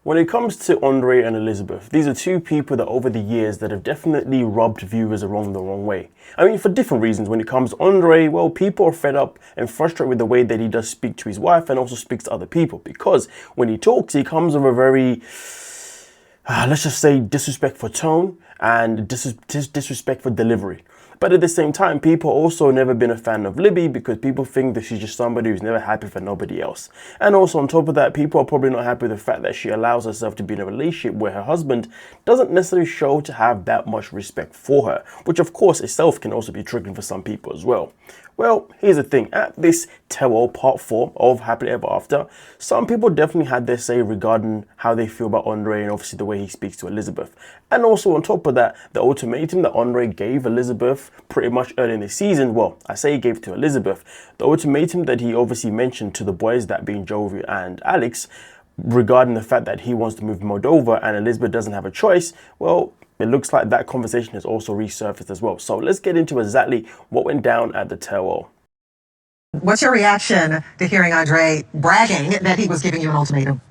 When it comes to Andrei and Elizabeth, these are two people that over the years that have definitely rubbed viewers the wrong way. I mean, for different reasons. When it comes to Andrei, well, people are fed up and frustrated with the way that he does speak to his wife and also speaks to other people, because when he talks, he comes with a very, let's just say, disrespectful tone and disrespectful delivery. But at the same time, people also never been a fan of Libby because people think that she's just somebody who's never happy for nobody else. And also on top of that, people are probably not happy with the fact that she allows herself to be in a relationship where her husband doesn't necessarily show to have that much respect for her, which of course itself can also be triggering for some people as well. Well, here's the thing. At this tell-all part 4 of Happily Ever After, some people definitely had their say regarding how they feel about Andrei and obviously the way he speaks to Elizabeth. And also on top of that, the ultimatum that Andrei gave Elizabeth pretty much early in the season, well, I say he gave to Elizabeth, the ultimatum that he obviously mentioned to the boys, that being Jovi and Alex, regarding the fact that he wants to move to Moldova and Elizabeth doesn't have a choice, well, it looks like that conversation has also resurfaced as well. So let's get into exactly what went down at the tell-all. What's your reaction to hearing Andrei bragging that he was giving you an ultimatum?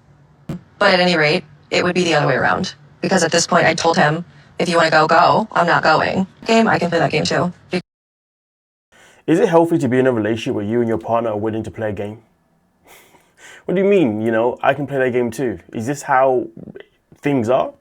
But at any rate, it would be the other way around. Because at this point, I told him, if you want to go, go. I'm not going. Game, I can play that game too. Is it healthy to be in a relationship where you and your partner are willing to play a game? What do you mean, I can play that game too? Is this how things are?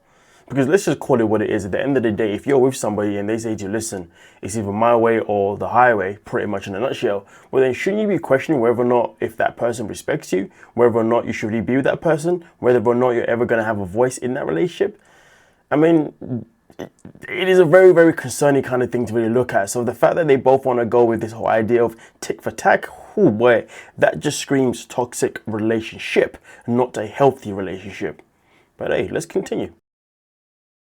Because let's just call it what it is. At the end of the day, if you're with somebody and they say to you, listen, it's either my way or the highway, pretty much in a nutshell, well then shouldn't you be questioning whether or not if that person respects you, whether or not you should really be with that person, whether or not you're ever going to have a voice in that relationship? I mean, it is a very, very concerning kind of thing to really look at. So the fact that they both want to go with this whole idea of tick for tack, oh boy, that just screams toxic relationship, not a healthy relationship. But hey, let's continue.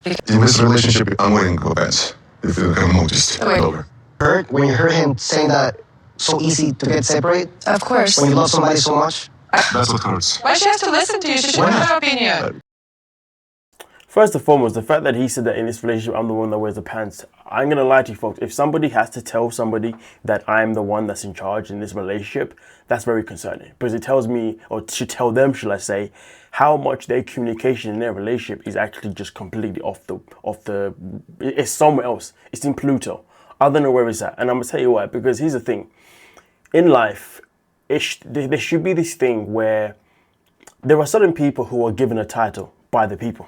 In this relationship, I'm willing to go back if you have noticed. Over. Hurt when you heard him saying that so easy to get separate? Of course. When you love somebody so much? That's what hurts. Why she has to listen to you? She should have her opinion. First and foremost, the fact that he said that in this relationship, I'm the one that wears the pants. I'm going to lie to you folks. If somebody has to tell somebody that I'm the one that's in charge in this relationship, that's very concerning. Because it tells me, or should tell them, should I say, how much their communication in their relationship is actually just completely it's somewhere else. It's in Pluto. I don't know where it's at. And I'm going to tell you why. Because here's the thing. In life, there should be this thing where there are certain people who are given a title by the people.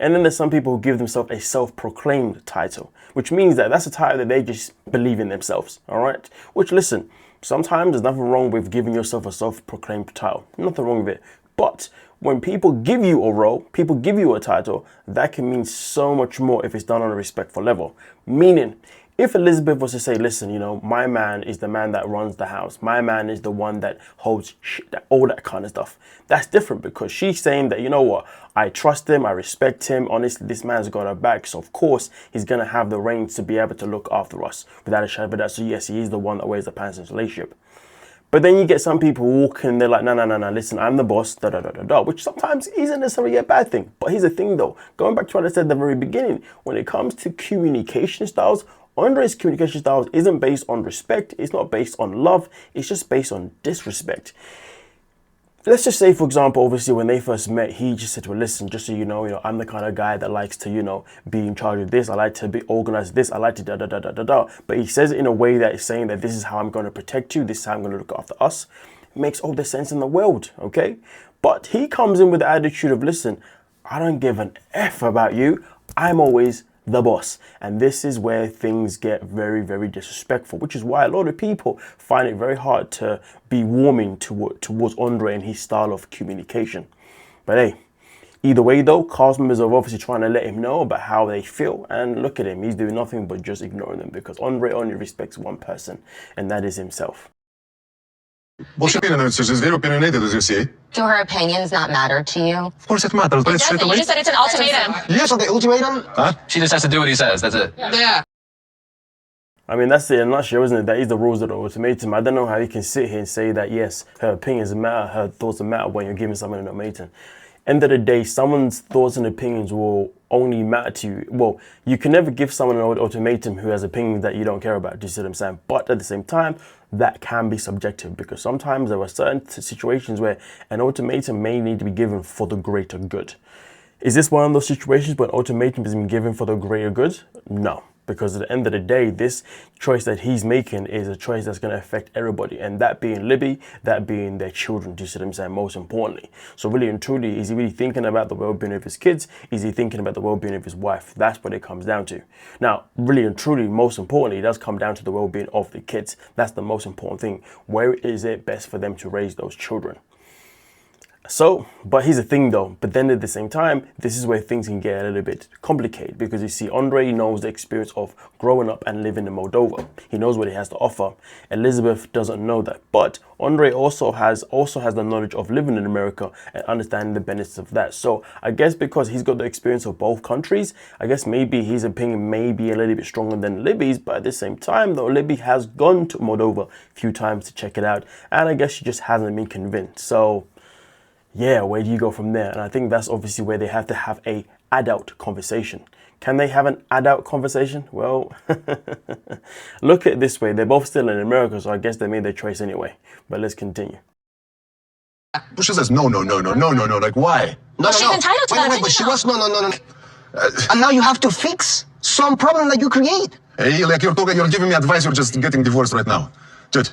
And then there's some people who give themselves a self-proclaimed title, which means that that's a title that they just believe in themselves, all right? Which, listen, sometimes there's nothing wrong with giving yourself a self-proclaimed title. Nothing wrong with it. But when people give you a role, people give you a title, that can mean so much more if it's done on a respectful level. Meaning, if Elizabeth was to say, listen, my man is the man that runs the house. My man is the one that holds shit, all that kind of stuff. That's different because she's saying that, you know what, I trust him, I respect him. Honestly, this man's got our back. So, of course, he's going to have the reins to be able to look after us without a shadow of a doubt. So, yes, he is the one that wears the pants in this relationship. But then you get some people walking, they're like, no, listen, I'm the boss, which sometimes isn't necessarily a bad thing. But here's the thing, though. Going back to what I said at the very beginning, when it comes to communication styles, Andrei's communication style isn't based on respect. It's not based on love. It's just based on disrespect. Let's just say, for example, obviously when they first met, he just said to her, listen, just so you know, I'm the kind of guy that likes to, be in charge of this. I like to be organized this. I like to But he says it in a way that is saying that this is how I'm going to protect you. This is how I'm going to look after us. It makes all the sense in the world, okay? But he comes in with the attitude of, listen, I don't give an F about you. I'm always the boss. And this is where things get very, very disrespectful, which is why a lot of people find it very hard to be warming towards Andrei and his style of communication. But hey, either way though, cast members are obviously trying to let him know about how they feel, and look at him, he's doing nothing but just ignoring them because Andrei only respects one person, and that is himself. What's your opinion? Is your opinion needed, as you see? Do her opinions not matter to you? Of course it matters, but it's straight away. You just said it's an ultimatum. Yes, so the ultimatum? Huh? She just has to do what he says. That's it. Yeah. I mean, that's it in a nutshell, isn't it? That is the rules of the ultimatum. I don't know how you can sit here and say that, yes, her opinions matter, her thoughts matter when you're giving someone an ultimatum. end of the day, someone's thoughts and opinions will only matter to you. Well, you can never give someone an ultimatum who has opinions that you don't care about. Do you see what I'm saying? But at the same time, that can be subjective, because sometimes there are certain situations where an ultimatum may need to be given for the greater good. Is this one of those situations where an ultimatum is being given for the greater good? No. Because at the end of the day, this choice that he's making is a choice that's going to affect everybody. And that being Libby, that being their children, do you see what I'm saying, most importantly. So really and truly, is he really thinking about the well-being of his kids? Is he thinking about the well-being of his wife? That's what it comes down to. Now, really and truly, most importantly, it does come down to the well-being of the kids. That's the most important thing. Where is it best for them to raise those children? So, but here's the thing though, but then at the same time, this is where things can get a little bit complicated, because you see, Andrei knows the experience of growing up and living in Moldova. He knows what he has to offer. Elizabeth doesn't know that, but Andrei also has the knowledge of living in America and understanding the benefits of that. So I guess because he's got the experience of both countries, I guess maybe his opinion may be a little bit stronger than Libby's, but at the same time though, Libby has gone to Moldova a few times to check it out, and I guess she just hasn't been convinced. So yeah, where do you go from there? And I think that's obviously where they have to have a adult conversation. Can they have an adult conversation? Well, look at it this way. They're both still in America, so I guess they made their choice anyway. But let's continue. But she says, no. Like, why? No, she's entitled to that But opinion, she though. was no. And now you have to fix some problem that you create. Hey, like you're giving me advice, you're just getting divorced right now. Dude.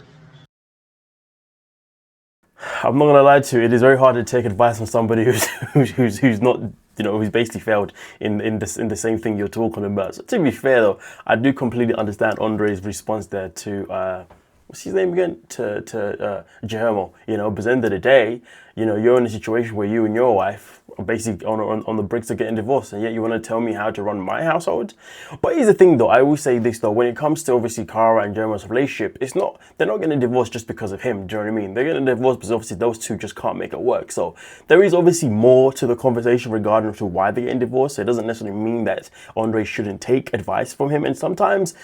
I'm not gonna lie to you, it is very hard to take advice from somebody who's not, you know, who's basically failed in the same thing you're talking about. So to be fair though, I do completely understand Andrei's response there to what's his name again? To Guillermo, you know, because at the end of the day, you know, you're in a situation where you and your wife are basically on the bricks of getting divorced, and yet you want to tell me how to run my household? But here's the thing though, I always say this though, when it comes to obviously Cara and Guillermo's relationship, they're not getting divorced just because of him, do you know what I mean? They're getting divorced because obviously those two just can't make it work. So there is obviously more to the conversation regarding to why they're getting divorced. It doesn't necessarily mean that Andrei shouldn't take advice from him, and sometimes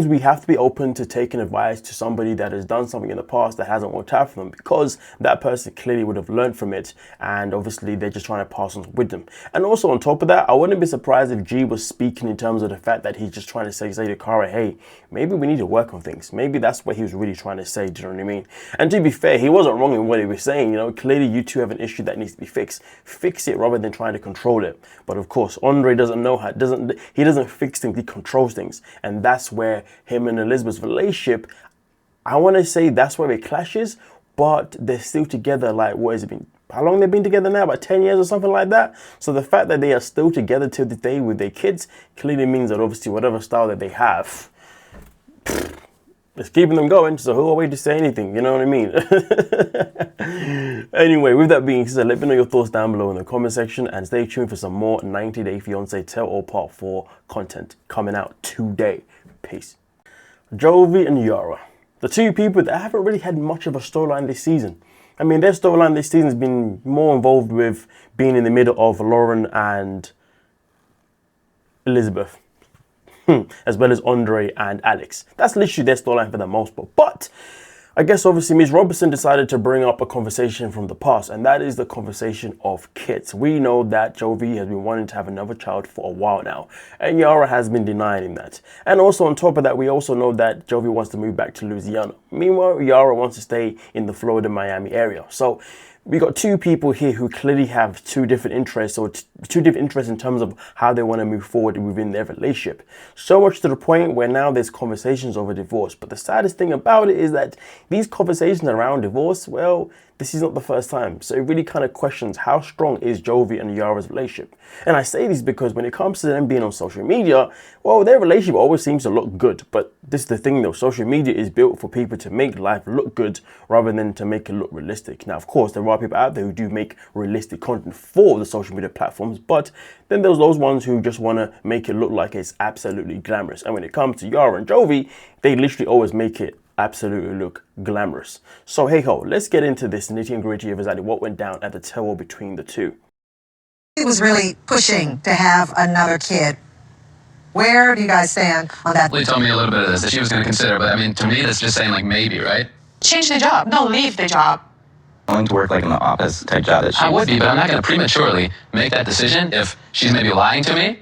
we have to be open to taking advice to somebody that has done something in the past that hasn't worked out for them, because that person clearly would have learned from it, and obviously they're just trying to pass on wisdom. And also on top of that, I wouldn't be surprised if G was speaking in terms of the fact that he's just trying to say to Cara, hey, maybe we need to work on things. Maybe that's what he was really trying to say, do you know what I mean? And to be fair, he wasn't wrong in what he was saying, you know, clearly you two have an issue that needs to be fixed. Fix it rather than trying to control it. But of course, Andrei doesn't know how, he doesn't fix things, he controls things. And that's where him and Elizabeth's relationship, I want to say that's where it clashes, but they're still together. Like, what has it been? How long they've been together now? About 10 years or something like that. So the fact that they are still together till this day with their kids clearly means that obviously whatever style that they have, it's keeping them going. So who are we to say anything? You know what I mean? Anyway, with that being said, let me know your thoughts down below in the comment section, and stay tuned for some more 90 Day Fiancé Tell All Part 4 content coming out today. Peace. Jovi and Yara, the two people that haven't really had much of a storyline this season. I mean, their storyline this season has been more involved with being in the middle of Lauren and Elizabeth, as well as Andrei and Alex. That's literally their storyline for the most part. But I guess obviously Ms. Robertson decided to bring up a conversation from the past, and that is the conversation of kids. We know that Jovi has been wanting to have another child for a while now, and Yara has been denying him that. And also on top of that, we also know that Jovi wants to move back to Louisiana. Meanwhile, Yara wants to stay in the Florida, Miami area. So we got two people here who clearly have two different interests, or two different interests in terms of how they want to move forward within their relationship. So much to the point where now there's conversations over divorce. But the saddest thing about it is that these conversations around divorce, well, this is not the first time. So it really kind of questions how strong is Jovi and Yara's relationship. And I say this because when it comes to them being on social media, well, their relationship always seems to look good. But this is the thing though, social media is built for people to make life look good rather than to make it look realistic. Now, of course, there are people out there who do make realistic content for the social media platforms, but then there's those ones who just want to make it look like it's absolutely glamorous. And when it comes to Yara and Jovi, they literally always make it absolutely look glamorous. So hey ho, let's get into this nitty and gritty of exactly what went down at the tell-all between the two. He was really pushing to have another kid. Where do you guys stand on that? Lee told me a little bit of this that she was going to consider, but I mean, to me, that's just saying like maybe, right? Change the job. No, leave the job. willing to work like in the office type job that I would be, but I'm not going to prematurely make that decision if she's maybe lying to me.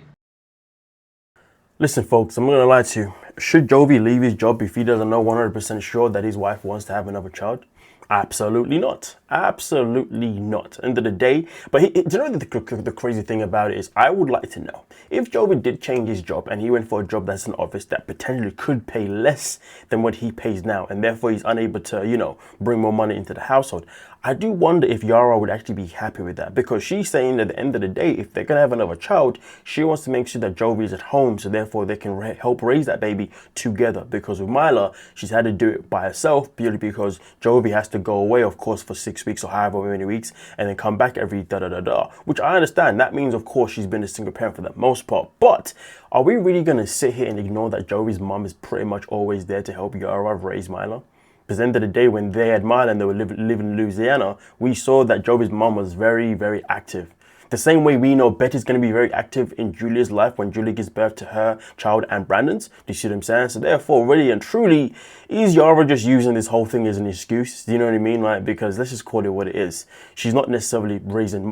Listen, folks, I'm not going to lie to you. Should Jovi leave his job if he doesn't know 100% sure that his wife wants to have another child? Absolutely not. Absolutely not. End of the day. But do you know the crazy thing about it is, I would like to know, if Jovi did change his job and he went for a job that's an office that potentially could pay less than what he pays now, and therefore he's unable to, you know, bring more money into the household, I do wonder if Yara would actually be happy with that, because she's saying at the end of the day, if they're going to have another child, she wants to make sure that Jovi is at home, so therefore they can help raise that baby together. Because with Mila, she's had to do it by herself purely because Jovi has to go away, of course, for 6 weeks or however many weeks, and then come back every da-da-da-da, which I understand. That means, of course, she's been a single parent for the most part. But are we really going to sit here and ignore that Jovi's mom is pretty much always there to help Yara raise Mila? Because at the end of the day, when they had Mila and they were living in Louisiana, we saw that Jovi's mom was very, very active. The same way we know Betty's going to be very active in Julia's life when Julia gives birth to her child and Brandon's. Do you see what I'm saying? So therefore, really and truly, is Yara just using this whole thing as an excuse? Do you know what I mean? Like, because let's just call it what it is. She's not necessarily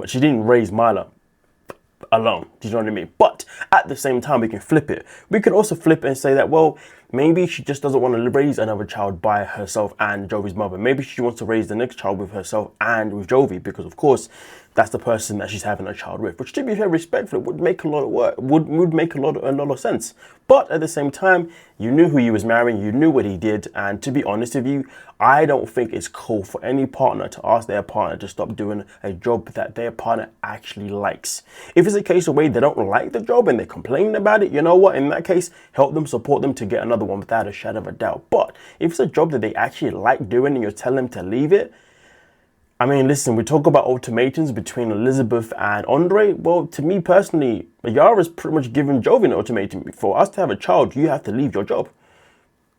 she didn't raise Mila alone. Do you know what I mean? But at the same time, we can flip it. We could also flip it and say that, well, maybe she just doesn't want to raise another child by herself and Jovi's mother. Maybe she wants to raise the next child with herself and with Jovi, because of course that's the person that she's having a child with, which, to be fair, respectful, would make a lot of work, would make a lot of sense. But at the same time, you knew who you was marrying, you knew what he did, and to be honest with you, I don't think it's cool for any partner to ask their partner to stop doing a job that their partner actually likes. If it's a case of where they don't like the job and they're complaining about it, you know what? In that case, help them, support them to get another one without a shadow of a doubt. But if it's a job that they actually like doing and you're telling them to leave it, I mean, listen, we talk about ultimatums between Elizabeth and Andrei. Well, to me personally, Yara's pretty much given Jovi an ultimatum. For us to have a child, you have to leave your job.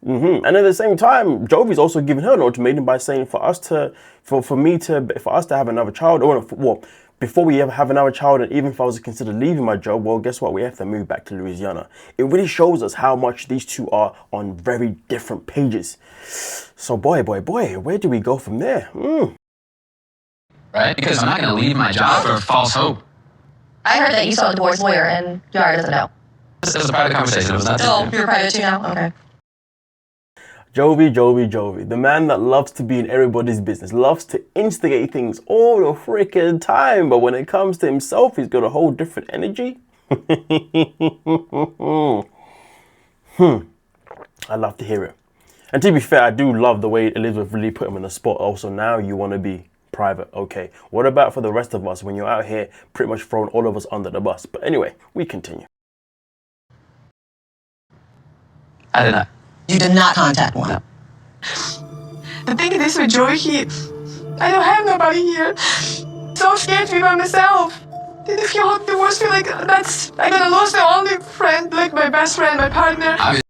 And at the same time, Jovi's also given her an ultimatum by saying for us to have another child, or well, before we ever have another child, and even if I was to consider leaving my job, well, guess what? We have to move back to Louisiana. It really shows us how much these two are on very different pages. So boy, where do we go from there? Right? Because I'm not going to leave my job for false hope. I heard that you saw a divorce lawyer and Yara doesn't know. This was a private conversation. It was not. Oh, you're private too now? Okay. Jovi, the man that loves to be in everybody's business, loves to instigate things all the freaking time, but when it comes to himself, he's got a whole different energy. I love to hear it. And to be fair, I do love the way Elizabeth really put him in the spot. Also, now you want to be private. Okay, what about for the rest of us when you're out here pretty much throwing all of us under the bus? But anyway, we continue. I did not. You did not contact one. No. The thing is with Joey, I don't have nobody here. So scared to be by myself. And if you hold divorce, feel like I'm gonna lose the only friend, like my best friend, my partner.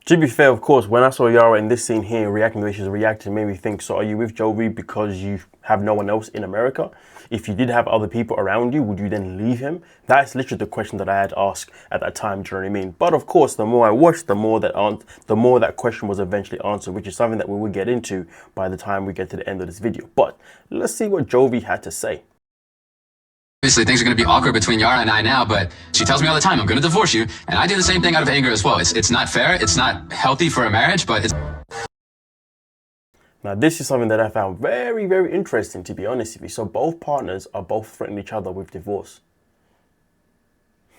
To be fair, of course, when I saw Yara in this scene here reacting the way she's reacting, made me think, so are you with Jovi because you have no one else in America? If you did have other people around you, would you then leave him? That's literally the question that I had asked at that time, do you know what I mean? But of course, the more I watched, the more that question was eventually answered, which is something that we will get into by the time we get to the end of this video. But let's see what Jovi had to say. Obviously, things are going to be awkward between Yara and I now, but she tells me all the time, I'm going to divorce you, and I do the same thing out of anger as well. It's not fair, it's not healthy for a marriage, but it's... Now, this is something that I found very, very interesting, to be honest with you. So both partners are both threatening each other with divorce.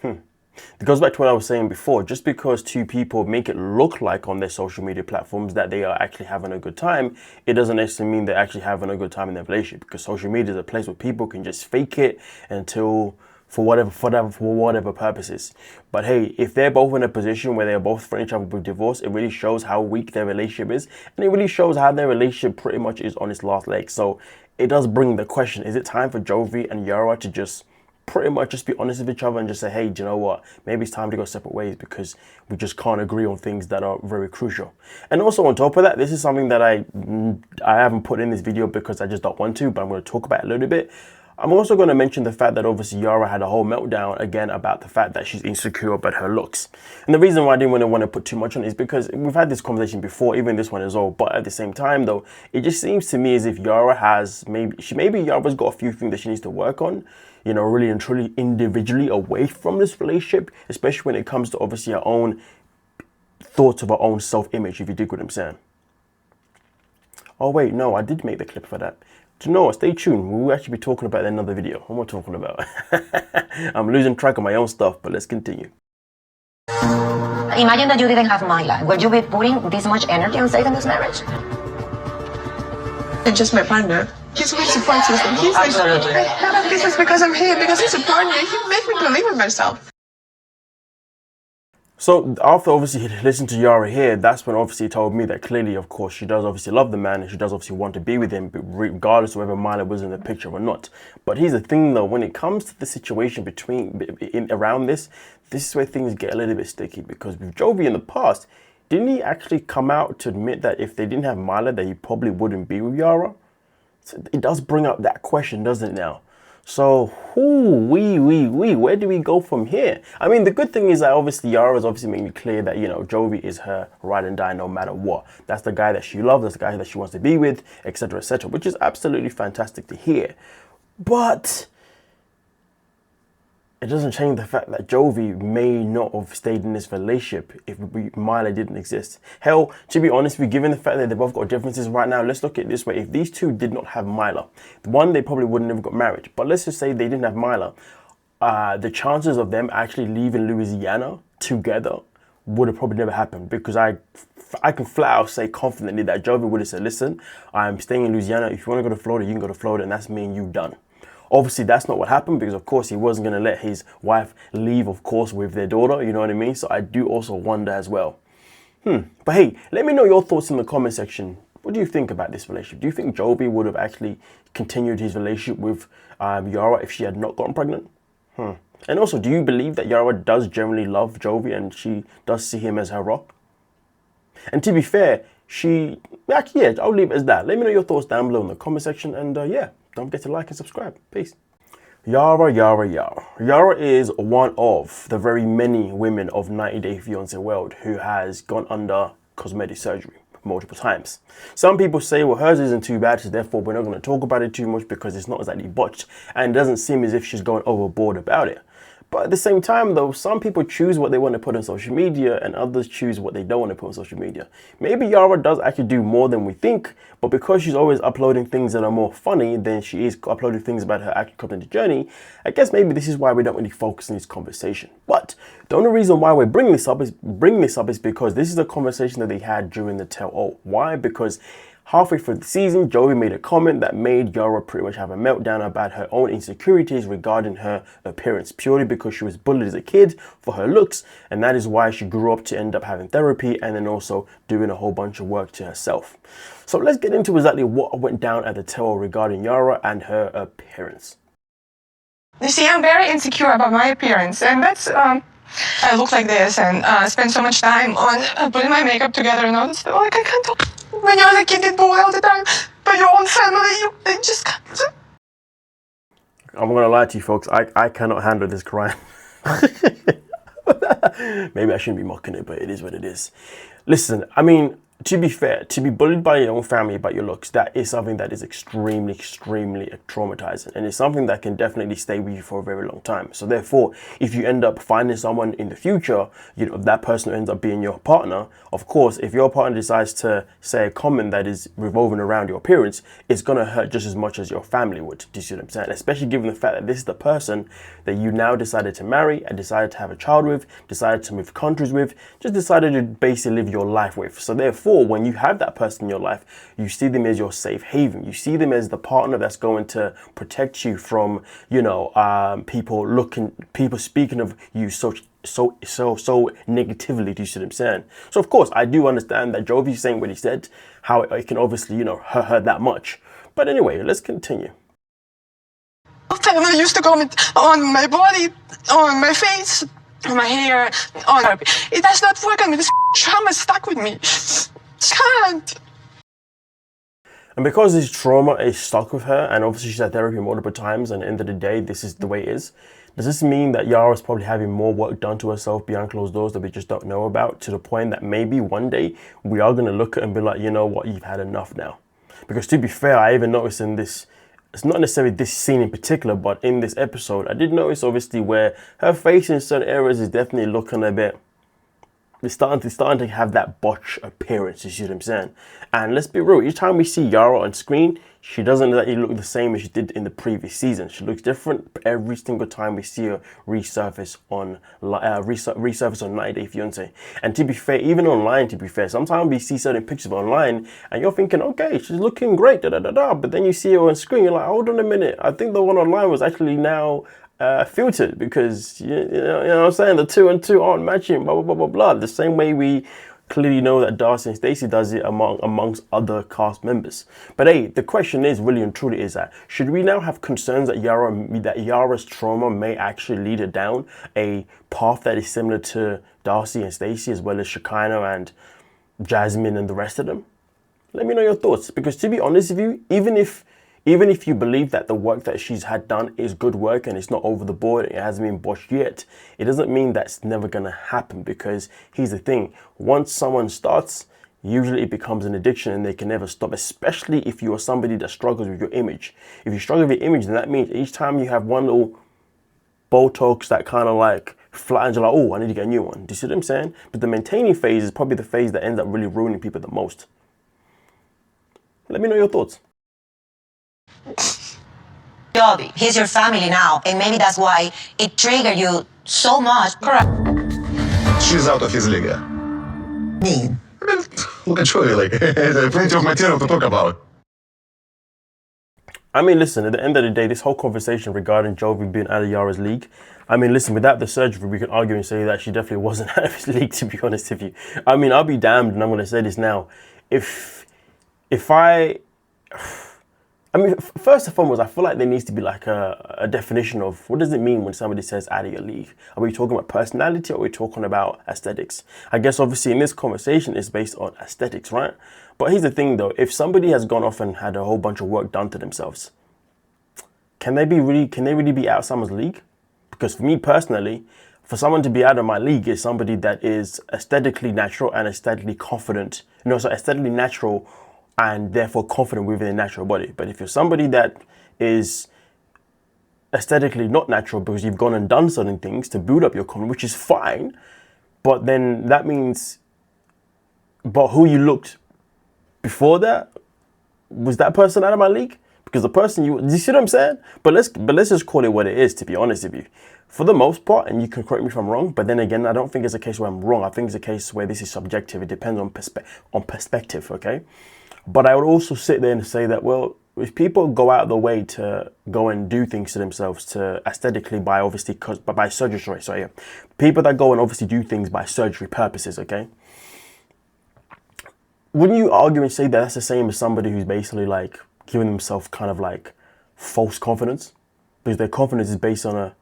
It goes back to what I was saying before. Just because two people make it look like on their social media platforms that they are actually having a good time, it doesn't necessarily mean they're actually having a good time in their relationship, because social media is a place where people can just fake it until for whatever purposes. But hey, if they're both in a position where they're both threatening each other with divorce, it really shows how weak their relationship is, and it really shows how their relationship pretty much is on its last leg. So it does bring the question, is it time for Jovi and Yara to just pretty much just be honest with each other and just say, hey, do you know what? Maybe it's time to go separate ways because we just can't agree on things that are very crucial. And also on top of that, this is something that I haven't put in this video because I just don't want to, but I'm going to talk about it a little bit. I'm also going to mention the fact that obviously Yara had a whole meltdown again about the fact that she's insecure about her looks. And the reason why I didn't want to put too much on it is because we've had this conversation before, even this one as well. But at the same time though, it just seems to me as if Yara has maybe Yara's got a few things that she needs to work on, you know, really and truly individually away from this relationship, especially when it comes to obviously her own thoughts of her own self-image, if you dig what I'm saying. Oh wait, no, I did make the clip for that. Do you know what? Stay tuned. We'll actually be talking about that in another video. What am I talking about? I'm losing track of my own stuff, but let's continue. Imagine that you didn't have my life. Would you be putting this much energy on saving this marriage? It's just my partner. He's my support system. He's Absolutely. I have this is because I'm here, because he's a partner. He makes me believe in myself. So after obviously he listened to Yara here, that's when obviously he told me that clearly, of course, she does obviously love the man and she does obviously want to be with him, regardless of whether Milo was in the picture or not. But here's the thing though, when it comes to the situation around this is where things get a little bit sticky, because with Jovi in the past, didn't he actually come out to admit that if they didn't have Milo, that he probably wouldn't be with Yara? So it does bring up that question, doesn't it now? So, where do we go from here? I mean, the good thing is that obviously Yara has obviously made it clear that, you know, Jovi is her ride and die no matter what. That's the guy that she loves, that's the guy that she wants to be with, etc., which is absolutely fantastic to hear. But it doesn't change the fact that Jovi may not have stayed in this relationship if Milo didn't exist. Hell, to be honest with you, given the fact that they both got differences right now, let's look at it this way. If these two did not have Milo, one, they probably wouldn't have got married. But let's just say they didn't have Milo. The chances of them actually leaving Louisiana together would have probably never happened, because I can flat out say confidently that Jovi would have said, listen, I'm staying in Louisiana. If you want to go to Florida, you can go to Florida, and that's me and you done. Obviously, that's not what happened, because, of course, he wasn't going to let his wife leave, of course, with their daughter. You know what I mean? So I do also wonder as well. But hey, let me know your thoughts in the comment section. What do you think about this relationship? Do you think Jovi would have actually continued his relationship with Yara if she had not gotten pregnant? And also, do you believe that Yara does generally love Jovi and she does see him as her rock? And to be fair, I'll leave it as that. Let me know your thoughts down below in the comment section. And yeah, don't forget to like and subscribe. Peace. Yara. Yara is one of the very many women of 90 Day Fiancé world who has gone under cosmetic surgery multiple times. Some people say, well, hers isn't too bad, so therefore we're not going to talk about it too much because it's not exactly botched, and it doesn't seem as if she's going overboard about it. But at the same time, though, some people choose what they want to put on social media and others choose what they don't want to put on social media. Maybe Yara does actually do more than we think, but because she's always uploading things that are more funny than she is uploading things about her actual content journey, I guess maybe this is why we don't really focus on this conversation. But the only reason why we're bringing this up is because this is a conversation that they had during the tell-all. Why? Because halfway through the season, Jovi made a comment that made Yara pretty much have a meltdown about her own insecurities regarding her appearance, purely because she was bullied as a kid for her looks, and that is why she grew up to end up having therapy and then also doing a whole bunch of work to herself. So let's get into exactly what went down at the tell regarding Yara and her appearance. You see, I'm very insecure about my appearance, and that's, I look like this and spend so much time on putting my makeup together and all this stuff. Like, I can't talk. When you're the kid boy all the time, but your own family, they just can't. I'm gonna lie to you folks, I cannot handle this crime. Maybe I shouldn't be mocking it, but it is what it is. Listen, I mean, to be fair, to be bullied by your own family about your looks, that is something that is extremely traumatizing, and it's something that can definitely stay with you for a very long time. So therefore, if you end up finding someone in the future, you know, that person ends up being your partner, of course, if your partner decides to say a comment that is revolving around your appearance, it's going to hurt just as much as your family would. Do you see what I'm saying? Especially given the fact that this is the person that you now decided to marry and decided to have a child with, decided to move countries with, just decided to basically live your life with. So therefore, when you have that person in your life, you see them as your safe haven. You see them as the partner that's going to protect you from, you know, people speaking of you so negatively. Do you see what I'm saying? So of course, I do understand that Jovi's saying what he said, how it can obviously, you know, hurt that much. But anyway, let's continue. Family used to comment on my body, on my face, on my hair, on therapy. It does not work on me. This trauma stuck with me. Can't. And because this trauma is stuck with her, and obviously she's had therapy multiple times, and at the end of the day, this is the way it is. Does this mean that Yara's probably having more work done to herself behind closed doors that we just don't know about, to the point that maybe one day we are going to look at her and be like, you know what, you've had enough now? Because to be fair, I even noticed in this, it's not necessarily this scene in particular, but in this episode, I did notice obviously where her face in certain areas is definitely looking a bit, it's starting to have that botch appearance, you see what I'm saying? And let's be real, each time we see Yara on screen, she doesn't exactly look the same as she did in the previous season. She looks different every single time we see her resurface on 90 Day Fiancé. And to be fair, even online, to be fair, sometimes we see certain pictures online and you're thinking, okay, she's looking great, but then you see her on screen, you're like, hold on a minute, I think the one online was actually now filtered, because you know what I'm saying, the 2 and 2 aren't matching, blah blah blah blah blah. The same way we clearly know that Darcy and Stacey does it amongst other cast members. But hey, the question is really and truly is that, should we now have concerns that Yara's trauma may actually lead her down a path that is similar to Darcy and Stacey, as well as Shekinah and Jasmine and the rest of them? Let me know your thoughts, because to be honest with you, even if you believe that the work that she's had done is good work and it's not over the board, it hasn't been botched yet, it doesn't mean that's never going to happen. Because here's the thing, once someone starts, usually it becomes an addiction and they can never stop, especially if you are somebody that struggles with your image. If you struggle with your image, then that means each time you have one little Botox that kind of like flattens, you're like, oh, I need to get a new one. Do you see what I'm saying? But the maintaining phase is probably the phase that ends up really ruining people the most. Let me know your thoughts. Jovi, he's your family now, and maybe that's why it triggered you so much. Correct. She's out of his league. Mean. I mean, look at Jovi, like, there's plenty of material to talk about. I mean, listen, at the end of the day, this whole conversation regarding Jovi being out of Yara's league, I mean, listen, without the surgery, we can argue and say that she definitely wasn't out of his league, to be honest with you. I mean, I'll be damned, and I'm going to say this now. I mean, first and foremost, I feel like there needs to be like a definition of what does it mean when somebody says out of your league? Are we talking about personality or are we talking about aesthetics? I guess obviously in this conversation it's based on aesthetics, right? But here's the thing though, if somebody has gone off and had a whole bunch of work done to themselves, can they really be out of someone's league? Because for me personally, for someone to be out of my league is somebody that is aesthetically natural and aesthetically confident. So aesthetically natural and therefore confident within their natural body. But if you're somebody that is aesthetically not natural because you've gone and done certain things to build up your confidence, which is fine, but then that means, but who you looked before that, was that person out of my league? Because the person you see what I'm saying? But let's just call it what it is, to be honest with you. For the most part, and you can correct me if I'm wrong, but then again, I don't think it's a case where I'm wrong. I think it's a case where this is subjective. It depends on perspective, okay? But I would also sit there and say that, well, if people go out of the way to go and do things to themselves to aesthetically by surgery, people that go and obviously do things by surgery purposes, okay? Wouldn't you argue and say that that's the same as somebody who's basically like giving themselves kind of like false confidence? Because their confidence is based on a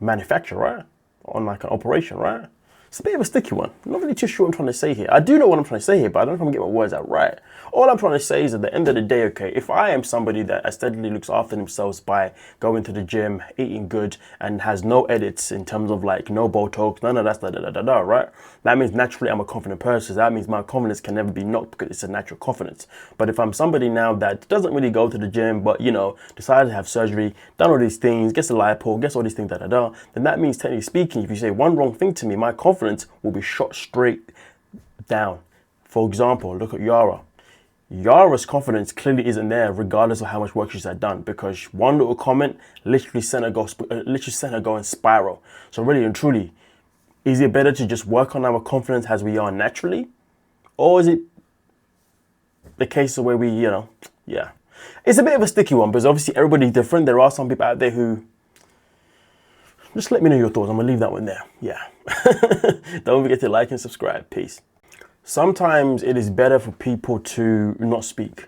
manufacture, right? On like an operation, right? It's a bit of a sticky one. I'm not really too sure what I'm trying to say here. I do know what I'm trying to say here, but I don't know if I'm going to get my words out right. All I'm trying to say is at the end of the day, okay, if I am somebody that aesthetically looks after themselves by going to the gym, eating good, and has no edits in terms of like no Botox, none of that, right? That means naturally I'm a confident person. That means my confidence can never be knocked because it's a natural confidence. But if I'm somebody now that doesn't really go to the gym, but decided to have surgery, done all these things, gets a lipo, gets all these things, then that means technically speaking, if you say one wrong thing to me, my confidence will be shot straight down. For example, look at Yara. Yara's confidence clearly isn't there regardless of how much work she's had done, because one little comment literally sent her go in spiral. So really and truly, is it better to just work on our confidence as we are naturally? Or is it the case of where we, yeah. It's a bit of a sticky one because obviously everybody's different. There are some people out there who, just let me know your thoughts. I'm gonna leave that one there. Yeah. Don't forget to like and subscribe. Peace. Sometimes it is better for people to not speak.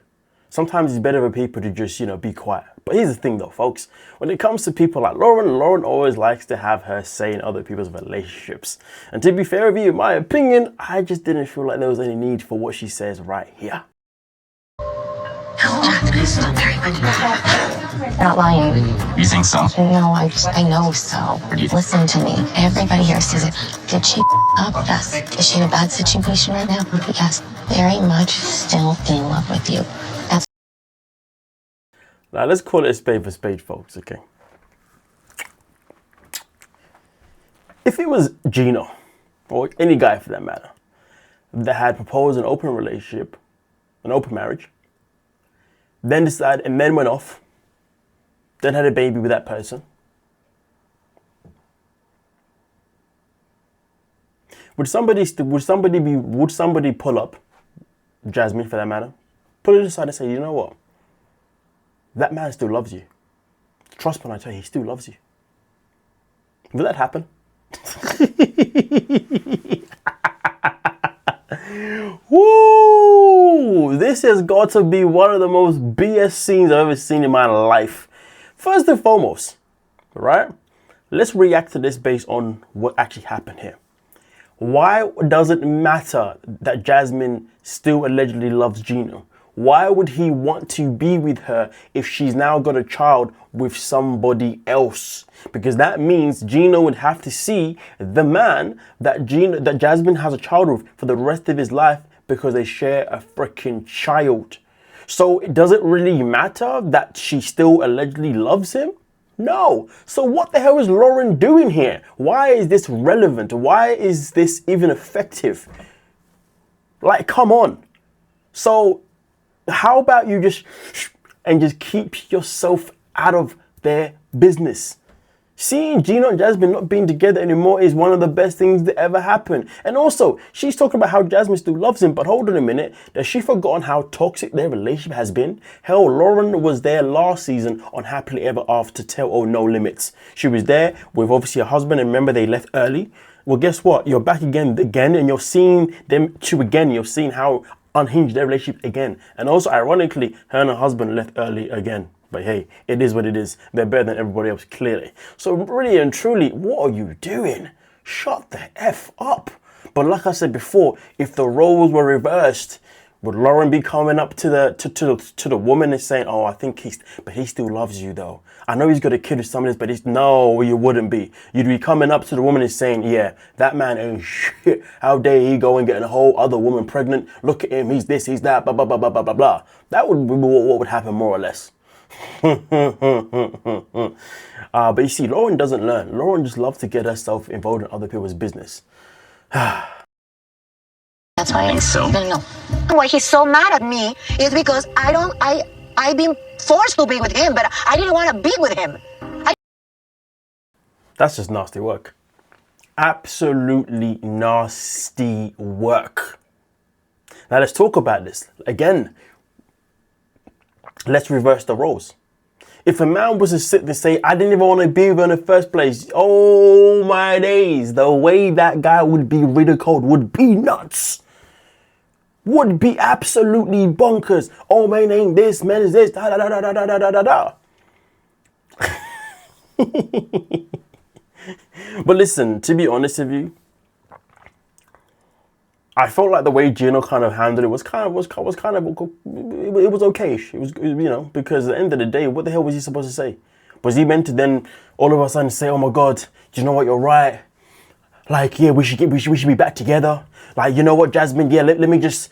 Sometimes it's better for people to just, be quiet. But here's the thing though, folks. When it comes to people like Lauren always likes to have her say in other people's relationships. And to be fair with you, in my opinion, I just didn't feel like there was any need for what she says right here. honest. Not lying. You think so? No, I know so. Listen to me. Everybody here sees it. Did she up? Yes. Is she in a bad situation right now? Yes. Very much still in love with you. That's Now let's call it a spade for spade, folks, okay? If it was Gino, or any guy for that matter, that had proposed an open relationship, an open marriage, then decided and then went off, then had a baby with that person, would somebody pull up, Jasmine for that matter, pull it aside and say, you know what, that man still loves you. Trust me when I tell you, he still loves you. Will that happen? Woo! This has got to be one of the most BS scenes I've ever seen in my life. First and foremost, right? Let's react to this based on what actually happened here. Why does it matter that Jasmine still allegedly loves Gino? Why would he want to be with her if she's now got a child with somebody else? Because that means Gino would have to see the man that Jasmine has a child with for the rest of his life because they share a freaking child. So does it really matter that she still allegedly loves him? No. So what the hell is Lauren doing here? Why is this relevant? Why is this even effective? Like, come on. So how about you just keep yourself out of their business? Seeing Gino and Jasmine not being together anymore is one of the best things that ever happened. And also, she's talking about how Jasmine still loves him, but hold on a minute. Has she forgotten how toxic their relationship has been? Hell, Lauren was there last season on Happily Ever After Tell or No Limits. She was there with obviously her husband, and remember they left early. Well, guess what? You're back again, and you're seeing them two again. You're seeing how unhinged their relationship again. And also, ironically, her and her husband left early again. But hey, it is what it is. They're better than everybody else, clearly. So really and truly, what are you doing? Shut the F up. But like I said before, if the roles were reversed, would Lauren be coming up to the woman and saying, oh, I think he still loves you though. I know he's got a kid with someone else, but no, you wouldn't be. You'd be coming up to the woman and saying, yeah, that man ain't shit. How dare he go and get a whole other woman pregnant? Look at him, he's this, he's that, blah, blah, blah, blah, blah, blah, blah. That would be what would happen more or less. But you see, Lauren doesn't learn. Lauren just loves to get herself involved in other people's business. That's why think so. No. Why he's so mad at me is because I've been forced to be with him, but I didn't want to be with him. That's just nasty work. Absolutely nasty work. Now let's talk about this. Again, let's reverse the roles. If a man was to sit and say, I didn't even want to be with her in the first place, oh my days, the way that guy would be ridiculed would be nuts. Would be absolutely bonkers. Oh, man ain't this, man is this, da da da da da da da da da. But listen, to be honest with you, I felt like the way Gino kind of handled it was okay. It was, you know, because at the end of the day, what the hell was he supposed to say? Was he meant to then all of a sudden say, oh my God, do you know what, you're right. Like, yeah, we should be back together. Like, you know what, Jasmine, yeah, let me just,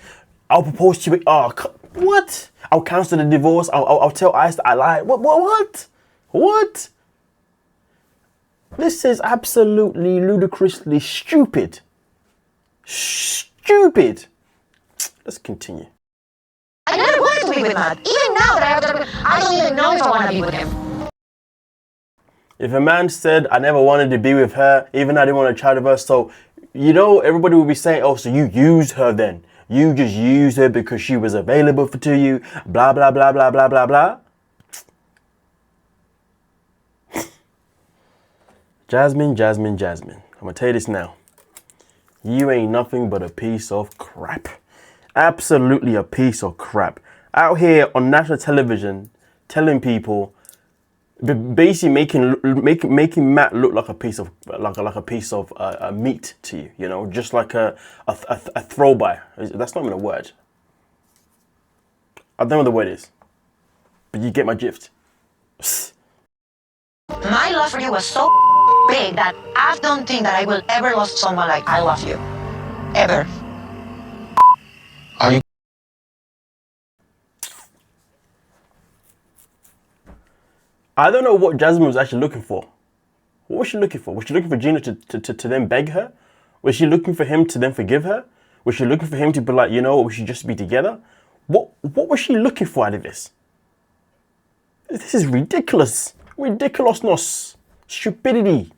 I'll propose to you. Oh, what? I'll cancel the divorce. I'll tell Ice that I lied. What? This is absolutely ludicrously stupid. Stupid. Let's continue. I never wanted to be with Matt. Even now that I don't even know if I want to be with him. If a man said, I never wanted to be with her, even though I didn't want a child with her, so, you know, everybody will be saying, oh, so you used her then. You just used her because she was available to you, blah, blah, blah, blah, blah, blah, blah. Jasmine. I'm going to tell you this now. You ain't nothing but a piece of crap. Absolutely a piece of crap. Out here on national television, telling people, basically making Matt look like a piece of meat to you. You know, just like a throw by. That's not even a word. I don't know what the word is. But you get my drift. My love for you was so big that I don't think that I will ever love someone like I love you. Ever. Are you? I don't know what Jasmine was actually looking for. What was she looking for? Was she looking for Gino to then beg her? Was she looking for him to then forgive her? Was she looking for him to be like, you know what, we should just be together? What was she looking for out of this? This is ridiculous. Ridiculousness. Stupidity.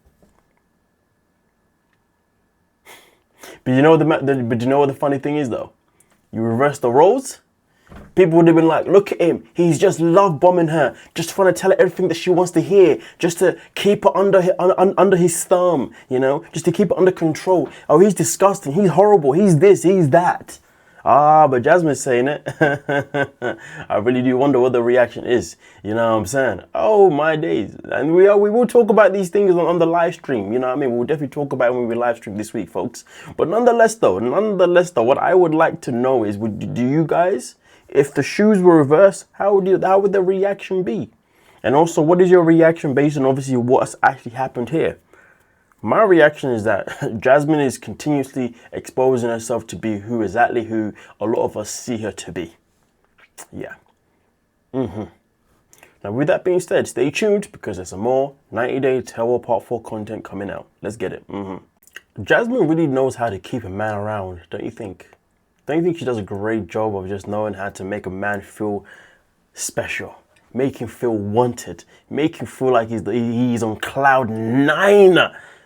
But you know what the funny thing is though? You reverse the roles, people would have been like, look at him, he's just love bombing her, just trying to tell her everything that she wants to hear, just to keep her under his thumb, you know, just to keep her under control. Oh, he's disgusting, he's horrible, he's this, he's that. But Jasmine's saying it. I really do wonder what the reaction is. You know what I'm saying? Oh my days. And we will talk about these things on the live stream. You know what I mean? We'll definitely talk about it when we live stream this week, folks. But nonetheless though, what I would like to know is, do you guys, if the shoes were reversed, how would the reaction be? And also, what is your reaction based on obviously what's actually happened here? My reaction is that Jasmine is continuously exposing herself to be who a lot of us see her to be. Yeah. Now, with that being said, stay tuned because there's some more 90-day Terror Part 4 content coming out. Let's get it. Jasmine really knows how to keep a man around, don't you think? Don't you think she does a great job of just knowing how to make a man feel special? Make him feel wanted. Make him feel like he's on cloud 9.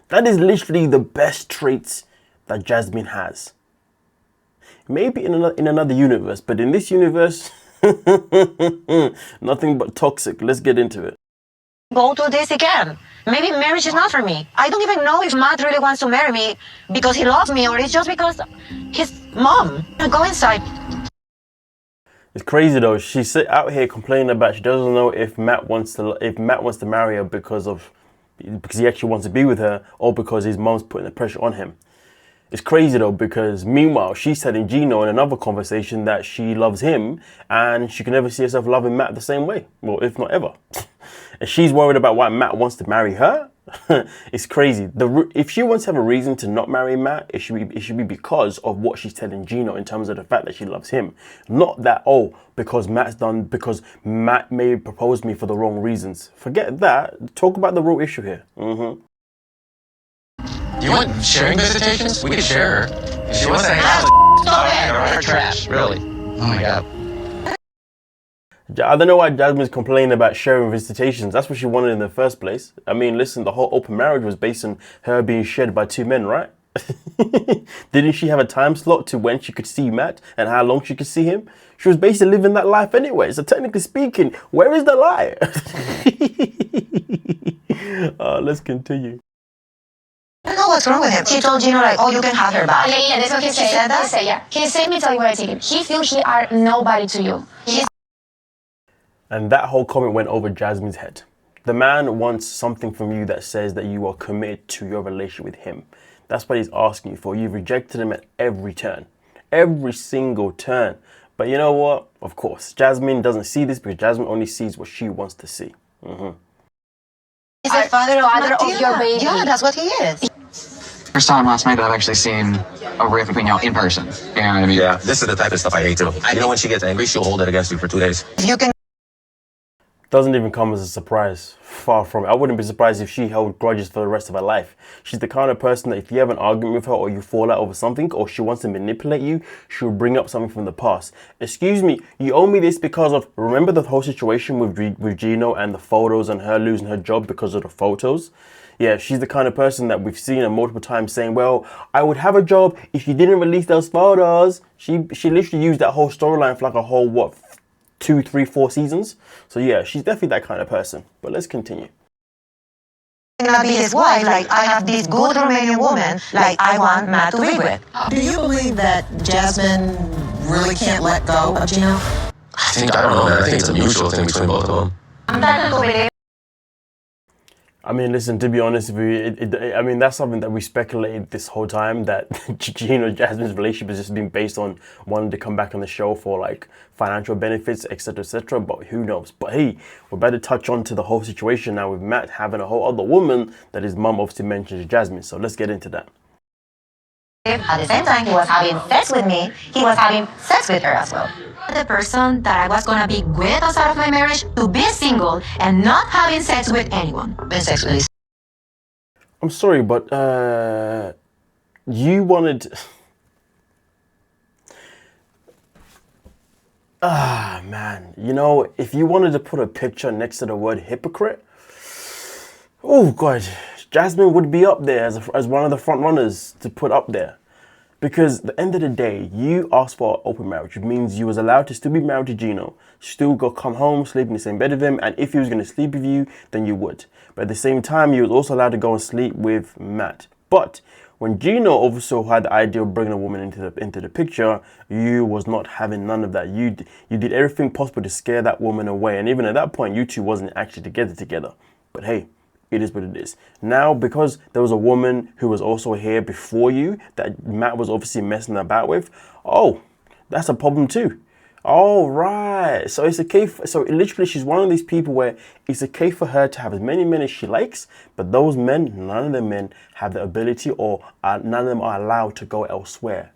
That is literally the best traits that Jasmine has. Maybe in another universe, but in this universe, nothing but toxic. Let's get into it. Go to this again. Maybe marriage is not for me. I don't even know if Matt really wants to marry me because he loves me or it's just because his mom. Go inside. It's crazy though. She's out here complaining about she doesn't know if Matt wants to marry her because he actually wants to be with her or because his mom's putting the pressure on him. It's crazy though, because meanwhile she's telling Gino in another conversation that she loves him and she can never see herself loving Matt the same way. Well, if not ever. And she's worried about why Matt wants to marry her. It's crazy. If she wants to have a reason to not marry Matt, it should be because of what she's telling Gino in terms of the fact that she loves him. Not that, because Matt may have proposed me for the wrong reasons. Forget that. Talk about the real issue here. You want sharing visitations? We can share her. If she wants to hang out, her trash. Really? Oh my god. I don't know why Jasmine's complaining about sharing visitations. That's what she wanted in the first place. I mean, listen, the whole open marriage was based on her being shared by 2 men, right? Didn't she have a time slot to when she could see Matt and how long she could see him? She was basically living that life anyway. So technically speaking, where is the lie? Let's continue. I don't know what's wrong with him. She told Gino like, you can have her back. Yeah, that's what he said. She said that? He said, yeah. He said, let me tell you what I take him. He feels he are nobody to you. And that whole comment went over Jasmine's head. The man wants something from you that says that you are committed to your relationship with him. That's what he's asking you for. You've rejected him at every turn. Every single turn. But you know what? Of course, Jasmine doesn't see this because Jasmine only sees what she wants to see. He's the father of your baby. Yeah, that's what he is. First time last night that I've actually seen a riff between y'all in person. You know what I mean? Yeah, this is the type of stuff I hate too. You know, when she gets angry, she'll hold it against you for 2 days. You can. Doesn't even come as a surprise. Far from it. I wouldn't be surprised if she held grudges for the rest of her life. She's the kind of person that if you have an argument with her or you fall out over something or she wants to manipulate you, she'll bring up something from the past. Excuse me, you owe me this because of, remember the whole situation with Gino and the photos and her losing her job because of the photos? Yeah, she's the kind of person that we've seen her multiple times saying, well, I would have a job if you didn't release those photos. She literally used that whole storyline for like a whole, 2, 3, 4 seasons. So yeah, she's definitely that kind of person. But let's continue. Gonna be his wife, like I have this good Romanian woman, like I want Matt to be with. Do you believe that Jasmine really can't let go of Gino? I don't know, man. I think it's a mutual thing between both of them. I mean, listen, to be honest with you, I mean, that's something that we speculated this whole time, that Gino and Jasmine's relationship has just been based on wanting to come back on the show for like financial benefits, etc., etc. But who knows? But hey, we're about to touch on to the whole situation now with Matt having a whole other woman that his mum obviously mentions, Jasmine. So let's get into that. At the same time he was having sex with me, he was having sex with her as well. The person that I was gonna be with outside of my marriage to be single and not having sex with anyone. Sex with I'm sorry, but you wanted. Ah, man. You know, if you wanted to put a picture next to the word hypocrite, oh God, Jasmine would be up there as one of the front runners to put up there. Because at the end of the day, you asked for open marriage, which means you was allowed to still be married to Gino, still go come home, sleep in the same bed with him, and if he was going to sleep with you, then you would. But at the same time, you was also allowed to go and sleep with Matt. But when Gino also had the idea of bringing a woman into the picture, you was not having none of that. You did everything possible to scare that woman away, and even at that point, you two wasn't actually together. But hey, it is what it is. Now, because there was a woman who was also here before you that Matt was obviously messing about with, oh, that's a problem too. All right. So it's okay. So literally, she's one of these people where it's okay for her to have as many men as she likes, but those men, none of the men have the ability, or none of them are allowed to go elsewhere.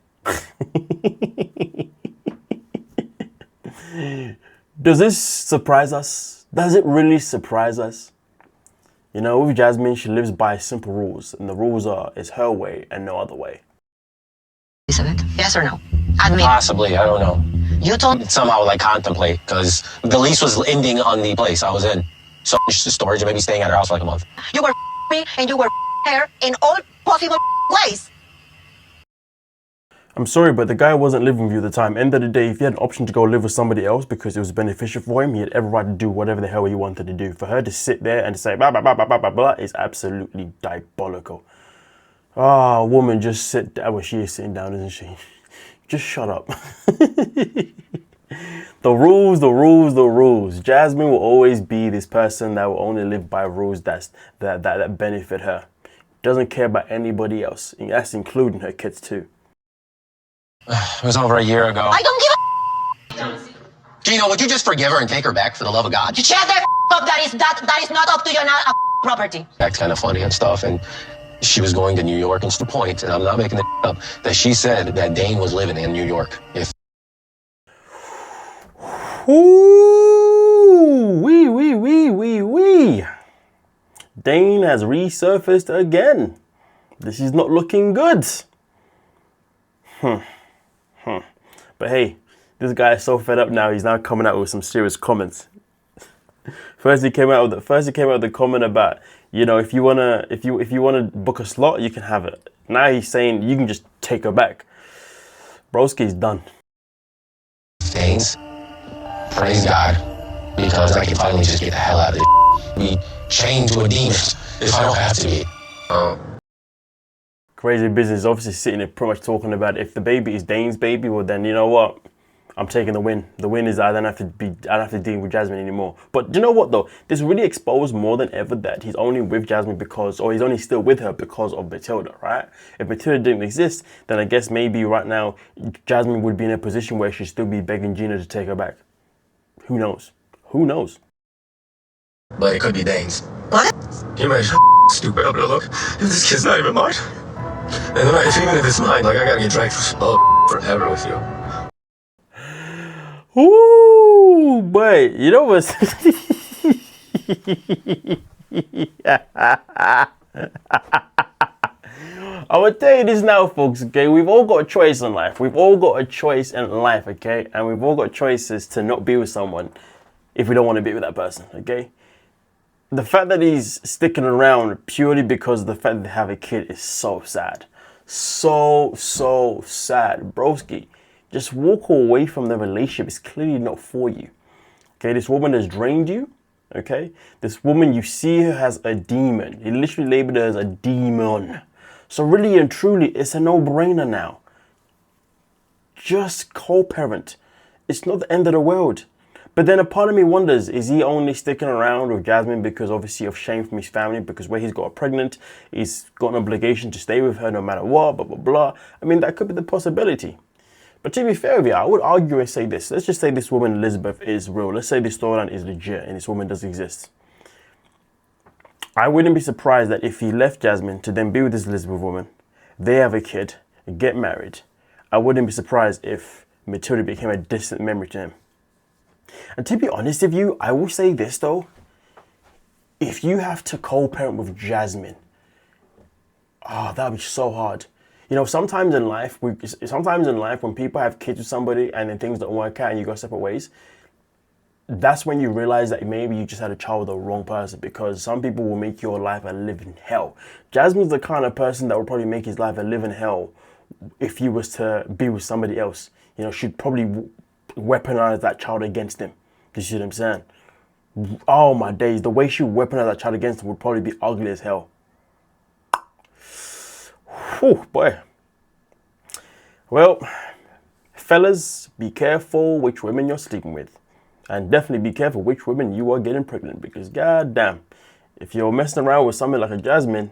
Does this surprise us? Does it really surprise us? You know, with Jasmine, she lives by simple rules, and the rules are, it's her way and no other way. Yes or no? Admit. Possibly, I don't know. You told Somehow, like, contemplate, because the lease was ending on the place I was in. So, storage, and maybe staying at her house for like a month. you were me and you were her in all possible ways. I'm sorry, but the guy wasn't living with you at the time. End of the day, if he had an option to go live with somebody else because it was beneficial for him, he had every right to do whatever the hell he wanted to do. For her to sit there and to say blah, blah, blah, blah, blah, blah, blah, is absolutely diabolical. Ah, woman, just sit down. Well, she is sitting down, isn't she? Just shut up. The rules, the rules, the rules. Jasmine will always be this person that will only live by rules that benefit her. Doesn't care about anybody else. And that's including her kids too. It was over a year ago. I don't give a Gino, would you just forgive her and take her back for the love of God? Shut the up. That is not up to your property. That's kind of funny and stuff, and she was going to New York, and it's the point, and I'm not making it up, that she said that Dane was living in New York. Ooh, wee. Dane has resurfaced again. This is not looking good. But hey, this guy is so fed up now. He's now coming out with some serious comments. First he came out with the comment about, you know, if you wanna book a slot, you can have it. Now he's saying you can just take her back. Broski's done. Danes, praise God, because I can finally just get the hell out of this. Be chained to a demon if I don't have to be. Crazy business, obviously sitting there pretty much talking about if the baby is Dane's baby, well then you know what? I'm taking the win. The win is I don't have to deal with Jasmine anymore. But you know what though? This really exposed more than ever that he's only with Jasmine because, or he's only still with her because of Matilda, right? If Matilda didn't exist, then I guess maybe right now Jasmine would be in a position where she'd still be begging Gina to take her back. Who knows? Who knows? But it could be Dane's. What? You might stupid up to look if this kid's not even mine. And then even if it's mine, like I gotta get dragged through forever with you. Ooh, but you know what's I will tell you this now, folks, okay? We've all got a choice in life. We've all got a choice in life, okay? And we've all got choices to not be with someone if we don't want to be with that person, okay? The fact that he's sticking around purely because of the fact that they have a kid is so sad. So sad. Broski, just walk away from the relationship. It's clearly not for you. Okay, this woman has drained you. Okay, this woman, you see her as a demon. He literally labeled her as a demon. So really and truly, it's a no-brainer now. Just co-parent. It's not the end of the world. But then a part of me wonders, is he only sticking around with Jasmine because obviously of shame from his family, because where he's got her pregnant, he's got an obligation to stay with her no matter what, blah, blah, blah. I mean, that could be the possibility. But to be fair with you, I would argue and say this. Let's just say this woman, Elizabeth, is real. Let's say this storyline is legit and this woman does exist. I wouldn't be surprised that if he left Jasmine to then be with this Elizabeth woman, they have a kid, get married. I wouldn't be surprised if Matilda became a distant memory to him. And to be honest with you, I will say this though. If you have to co-parent with Jasmine, that would be so hard. You know, sometimes in life when people have kids with somebody and then things don't work out and you go separate ways, that's when you realize that maybe you just had a child with the wrong person, because some people will make your life a living hell. Jasmine's the kind of person that would probably make his life a living hell if he was to be with somebody else. You know, she'd probably weaponize that child against him. You see what I'm saying? Oh my days, the way she would weaponize that child against him would probably be ugly as hell. Whew, boy. Well, fellas, be careful which women you're sleeping with. And definitely be careful which women you are getting pregnant, because goddamn, if you're messing around with something like a Jasmine,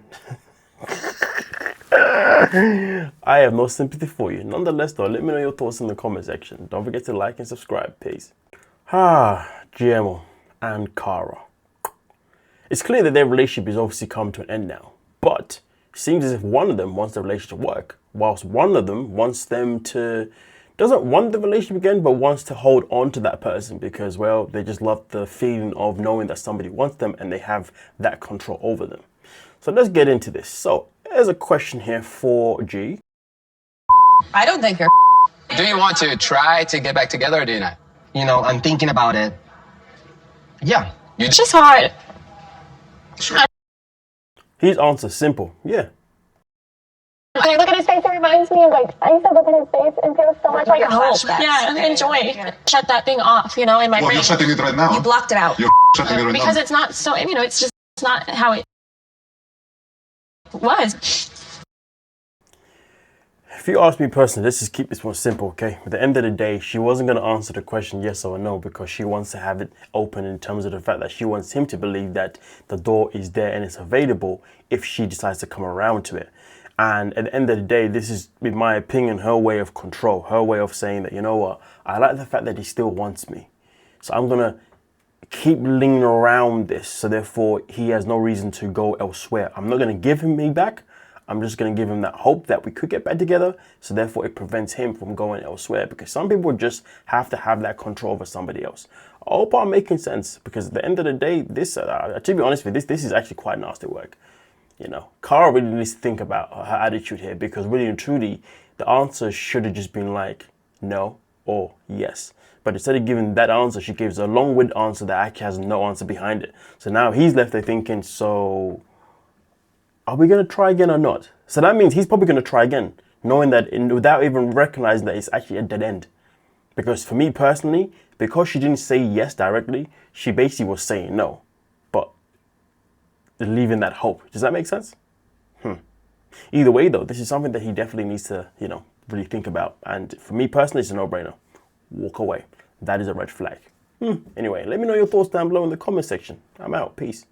I have no sympathy for you. Nonetheless though, let me know your thoughts in the comment section. Don't forget to like and subscribe. Peace. GMO and Cara. It's clear that their relationship is obviously come to an end now, but it seems as if one of them wants the relationship to work, whilst one of them doesn't want the relationship again, but wants to hold on to that person because, well, they just love the feeling of knowing that somebody wants them and they have that control over them. So let's get into this. So there's a question here for G. I don't think you're. Do you want to try to get back together or do you not? You know, I'm thinking about it. Yeah. It's just hard. His answer's simple. Yeah. When I look at his face, it reminds me of like I used to look at his face and feel so much like hope. Yeah, and enjoy. Shut that thing off, you know, in my brain. You're shutting it right now. You blocked it out. You're shutting it right now. Because it's not so, you know, it's just not how it was. If you ask me personally, let's just keep this one simple, okay? At the end of the day, she wasn't going to answer the question yes or no because she wants to have it open in terms of the fact that she wants him to believe that the door is there and it's available if she decides to come around to it. And at the end of the day, this is, in my opinion, her way of control, her way of saying that, you know what, I like the fact that he still wants me. So I'm going to keep leaning around this. So therefore, he has no reason to go elsewhere. I'm not going to give him me back. I'm just going to give him that hope that we could get back together. So therefore, it prevents him from going elsewhere, because some people just have to have that control over somebody else. I hope I'm making sense, because at the end of the day, this, to be honest with you, this is actually quite nasty work. You know, Cara really needs to think about her attitude here, because really and truly, the answer should have just been like no or yes. But instead of giving that answer, she gives a long-winded answer that actually has no answer behind it. So now he's left there thinking, so are we going to try again or not? So that means he's probably going to try again, knowing that without even recognizing that it's actually a dead end. Because for me personally, because she didn't say yes directly, she basically was saying no. Leaving that hope. Does that make sense? Either way though, this is something that he definitely needs to, you know, really think about. And for me personally, it's a no-brainer. Walk away. That is a red flag. Anyway, let me know your thoughts down below in the comment section. I'm out. Peace.